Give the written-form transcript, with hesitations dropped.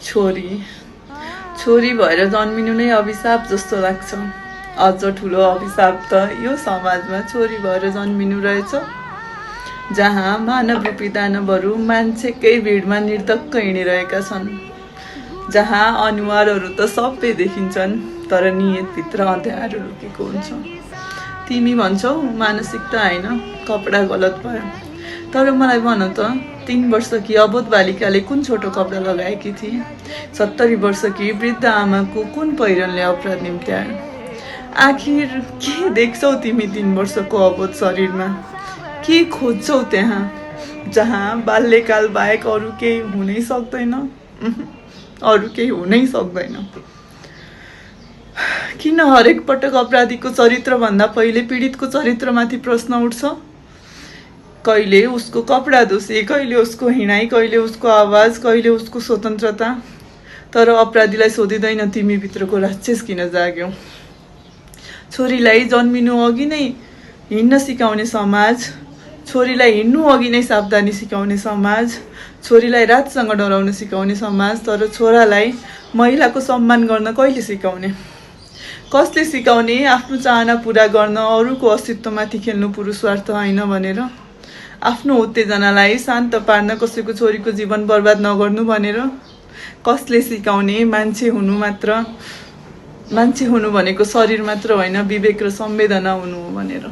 छोरी भएर जन्मिनु नै अभिशाप जस्तो लाग्छ। अझ ठुलो अभिशाप त यो समाजमा छोरी भएर जन्मिनु रहेछ, जहाँ मानव रूपी दानवहरू मान्छेकै भिडमा निर्धक्क हिँडिरहेका छन्, जहाँ अनुहारहरू त सबै देखिन्छन् तर नियतभित्र अँध्यारो लुकेको हुन्छ। तिमी भन्छौ मानसिकता होइन, कपडा गलत भयो। तर मलाई भन त, 3 वर्षकी अबोध बालिकाले कुन छोटो कपडा लगाएकी थिए? 70 वर्षकी वृद्ध आमाको कुन पहिरनले अपराध निम्त्यायो? आखिर के देख्छौ तिमी 3 वर्षको अबोध शरीरमा? के खोज्छौ त्यहाँ, जहाँ बाल्यकाल बाहेक अरू केही हुनै सक्दैन? अरू केही हुनै सक्दैन। किन हरेक पटक अपराधीको चरित्रभन्दा पहिले पीडितको चरित्रमाथि प्रश्न उठ्छ? कहिले उसको कपडा दोषी, कहिले उसको हिँडाइ, कहिले उसको आवाज, कहिले उसको स्वतन्त्रता। तर अपराधीलाई सोधिँदैन तिमी भित्रको राक्षस किन जाग्यौ? छोरीलाई जन्मिनु अघि नै हिँड्न सिकाउने समाज, छोरीलाई हिँड्नु अघि नै सावधानी सिकाउने समाज, छोरीलाई रातसँग डराउन सिकाउने समाज। तर छोरालाई महिलाको सम्मान गर्न कहिले सिकाउने? कसले सिकाउने आफ्नो चाहना पुरा गर्न अरूको अस्तित्वमाथि खेल्नु पुरुष स्वार्थ होइन भनेर? आफ्नो उत्तेजनालाई शान्त पार्न कसैको छोरीको जीवन बर्बाद नगर्नु भनेर? कसले सिकाउने मान्छे हुनु भनेको शरीर मात्र होइन, विवेक र संवेदना हुनु हो भनेर?